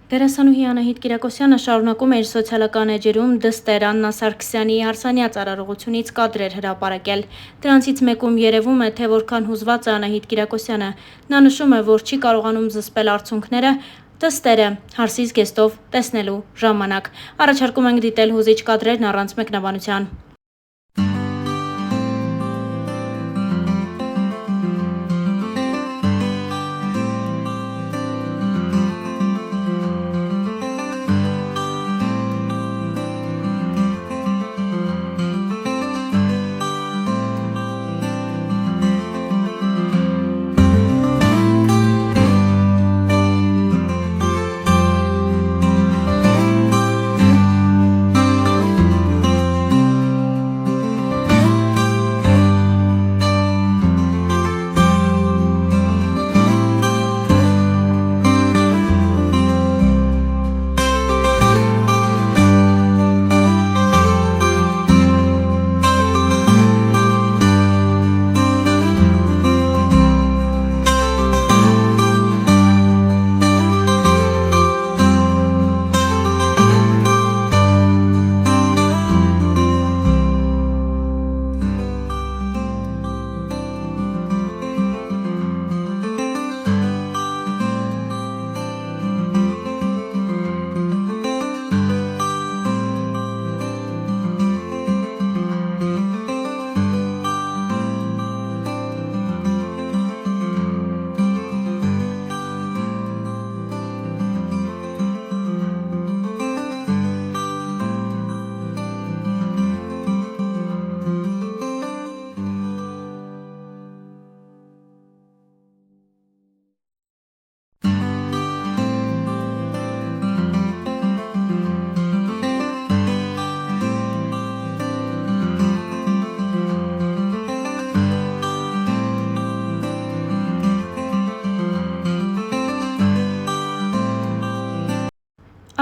Դերասանուհի Անահիտ Կիրակոսյանը շարունակում է իր սոցիալական էջերում դստեր Աննա Սարգսյանի հարսանյաց արարողությունից կադրեր հրապարակել։ Դրանցից մեկում երևում է, թե որքան հուզված է Անահիտ Կիրակոսյանը։ Նա նշում է, որ չի կարողանում զսպել արցունքները, դստերը հարսի զգեստով տեսնելու ժամանակ։ Առաջարկում ենք դիտել հուզիչ կադրերն առանց մեկնաբանության։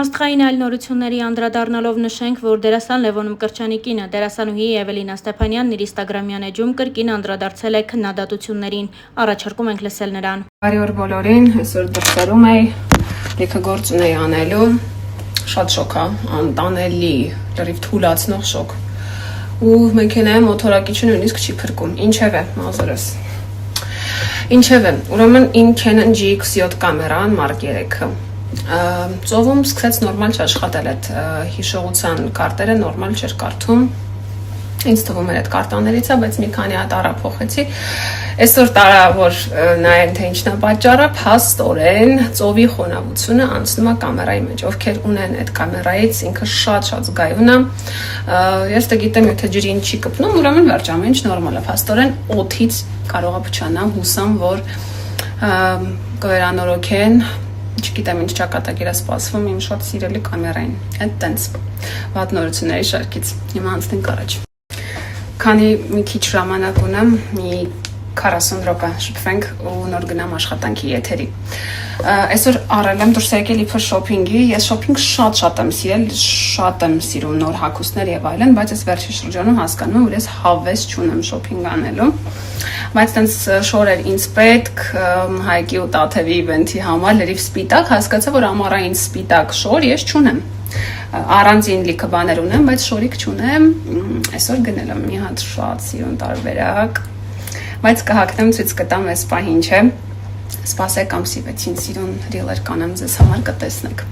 Աստղային այլ նորությունների անդրադառնալով նշենք, որ դերասան Լևոն Մկրտչյանի կինը, դերասանուհի Էվելինա Ստեփանյանն իր ինստագրամյան էջում կրկին անդրադարձել է քննադատություններին։ Առաջարկում ենք լսել նրան։ Բարի օր բոլորին, այսօր դրսերում էի, լիքը գործ ունեի անելու, շատ շոկ է, անտանելի, լրիվ թուլացնող շոկ։ Ու մեքենայի մոթորակիչը նույնիսկ չի փրկում, ինչև է, մազերս։ Ինչև է, ուրեմն իմ Canon GX7 կամերան մարկ 3-ը ծովում սկսեց նորմալ չաշխատել այդ հիշողության կարտերը, նորմալ չէր կարդում, ինձ թվում էր այդ կարտաներից է, բայց մի քանի հատ առափոխեցի, այսօր տարա, որ նայեն թե ինչն է պատճառը, փաստորեն ծովի խոնավությունը անցնում է կամերայի մեջ, ովքեր ունեն այդ կամերայից ինքը շատ զգայուն է, ես դե գիտեմ, եթե ջրին չի կպնում, ուրեմն վերջ ամեն ինչ նորմալ է, փաստորեն օդից կարող է փչանամ, հուսամ, որ կվերանորոգեն, չգիտեմ ինչ ճակատագիր է սպասվում իմ շատ սիրելի կամերային, այդ տենց վատ նորությունների շարքից, հիմա անցնենք առաջ։ Քանի մի քիչ ժամանակ ունեմ, մի 40 րոպե շփվենք ու նոր գնամ աշխատանքի եթերի։ Այսօր առել եմ դուրս եկել իբր շոփինգի, ես շոփինգ շատ եմ սիրել, շատ եմ սիրում նոր հագուստներ եւ այլն, բայց ես վերջի շրջանում հասկանում եմ, որ ես հավես չունեմ շոփինգ անելու, բայց տենց շորեր ինձ պետք, Հայկի ու Տաթևի իվենթի համար լրիվ սպիտակ, հասկացա, որ ամառային սպիտակ շոր ես չունեմ։ Առանձին լիքը բաներ ունեմ, բայց շորիկ չունեմ, այսօր գնել եմ մի հատ շատ սիրուն տարբերակ, բայց կհագնեմ ցույց կտամ այս պահին չէ, սպասեք ամսի 6-ին սիրուն ռիլեր կանեմ ձեզ համար կտեսնեք։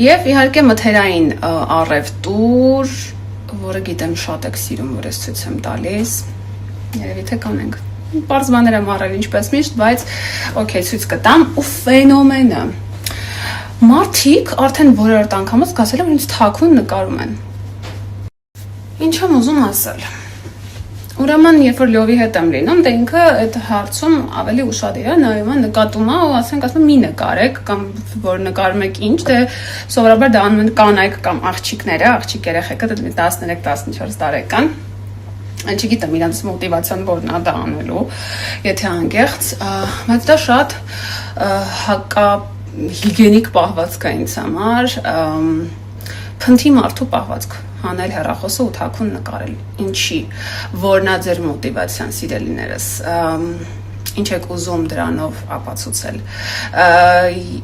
Եվ իհարկե մթերային առևտուր, որը գիտեմ շատ եք սիրում, որ ես ցույց եմ տալիս, երևի թե կանենք, պարզ բաներ եմ առել ինչպես միշտ, բայց օքեյ ցույց կտամ ու ֆենոմենը, մարդիկ արդեն որորդ անգամից գասել եմ ինձ թաքուն նկարում են, ինչ եմ ուզում ասել։ Ուրեմն, երբ որ լյովի հետ եմ լինում, դե ինքը այդ հարցում ավելի ուշադիր է, նայում է, նկատում է ու ասենք ասում մի նկարեք կամ որ նկարում եք ինչ, դե սովորաբար դա անում են կանայք կամ աղջիկները, աղջիկ երեխեքը, դե 13-14 տարեկան, չգիտեմ իրանց մոտիվացիան որն է դա անելու, եթե անկեղծ, բայց դա շատ հիգիենիկ պահվածք է ինձ համար, փնթի մարդու պահվածք հանել հեռախոսը ու թաքուն նկարել, ինչի, որն է ձեր մոտիվացիան սիրելիներս, ինչ եք ուզում դրանով ապացուցել։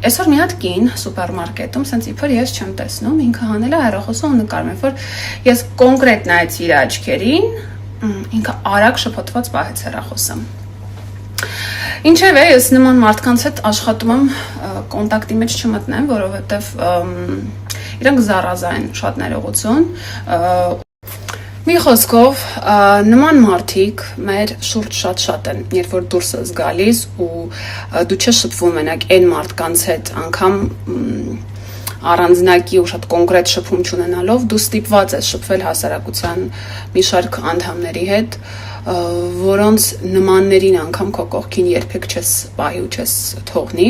Այսօր մի հատ կին սուպերմարկետում սենց իբր ես չեմ տեսնում, ինքը հանել է հեռախոսը ու նկարում է, որ ես կոնկրետ նայեցի իր աչքերին, ինքը արագ շփոթված պահեց հեռախոսը։ Ինչևէ, ես նման մարդկանց հետ աշխատում եմ կոնտակտի մեջ չմտնեմ, որովհետև իրանք զառազային շատ ներողություն։ Մի խոսքով, նման մարդիկ մեր շուրջ շատ են, երբ որ դուրս ես գալիս ու դու չես շփվում մենակ այն մարդկանց հետ, անգամ առանձնակի ու շատ կոնկրետ շփում չունենալով, դու ստիպված ես շփվել հասարակության մի շարք անդամների հետ, որոնց նմաններին անգամ քո կողքին երբեք չես պահի ու չես թողնի,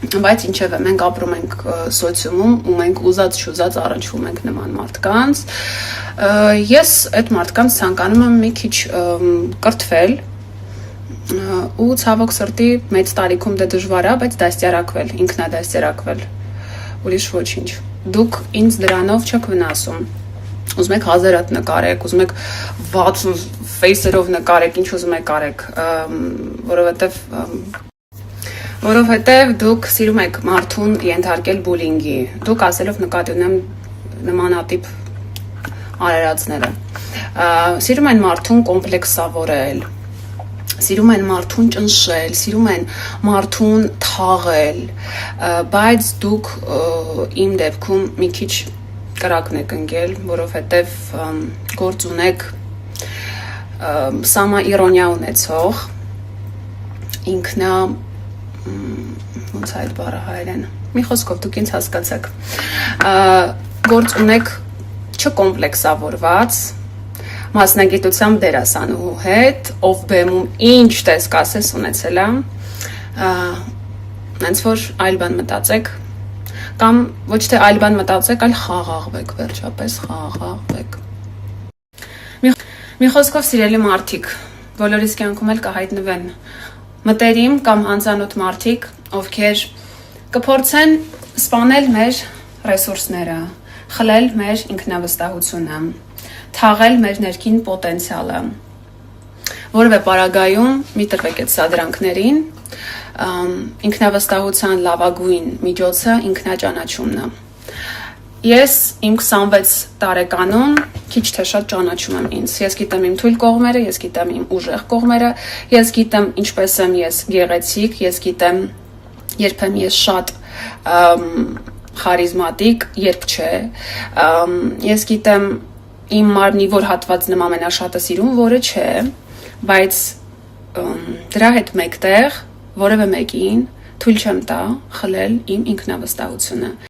բայց ինչևէ մենք ապրում ենք սոցիումում ու մենք ուզած չուզած առնչվում ենք նման մարդկանց, ես այդ մարդկանց ցանկանում եմ մի քիչ կրթվել ու ցավոք սրտի մեծ տարիքում դե դժվար է, բայց դաստիարակվել, ինքնադաստիարակվել, ուրիշ ոչինչ, դուք ինձ դրանով չեք վնասում, ուզում եք հազարատ նկարեք, ուզում եք 60 ֆեյսերով նկարեք, ինչ ուզում եք արեք, որովհետև դուք սիրում եք մարդուն ենթարկել բուլինգի, դուք ասելով նկատի ունեմ նմանատիպ արարածները, սիրում են մարդուն կոմպլեքսավորել, սիրում են մարդուն ճնշել, սիրում են մարդուն թաղել, բայց դուք իմ դեպքում մի քիչ կրակն եք ընկել, որովհետև գործ ունեք սամաիրոնիա ունեցող, ինքնա ոնց է այդ բառը հայերեն, մի խոսքով դուք ինձ հասկացաք, գործ ունեք չկոմպլեքսավորված, մասնագիտությամբ դերասանուհու հետ, ով բեմում ինչ տեսք ասես ունեցել է, հենց որ այլ բան մտածեք, կամ ոչ թե այլ բան մտածեք, այլ խաղաղվեք, վերջապես խաղաղվեք։ Մի խոսքով սիրելի մարդիկ, բոլորիս կյանքում էլ կհայտնվեն մտերիմ կամ անծանոթ մարդիկ, ովքեր կփորձեն սպանել մեր ռեսուրսները, խլել մեր ինքնավստահությունը, թաղել մեր ներքին պոտենցիալը, որևէ պարագայում մի տրվեք այդ սադրանքներին, ինքնավստահության լավագույն միջոցը ինքնաճանաչումն է։ Ես իմ 26 տարեկանում քիչ թե շատ ճանաչում եմ ինձ, ես գիտեմ իմ թույլ կողմերը, ես գիտեմ իմ ուժեղ կողմերը, ես գիտեմ ինչպես եմ ես գեղեցիկ, ես գիտեմ երբ եմ ես շատ խարիզմատիկ, երբ չէ, ես գիտեմ իմ մարմնի որ հատվածն եմ ամենաշատը սիրում, որը չէ, բայց դրա հետ մեկտեղ որևէ մեկին թույլ չեմ տա խլել իմ ինքնավստահությունը։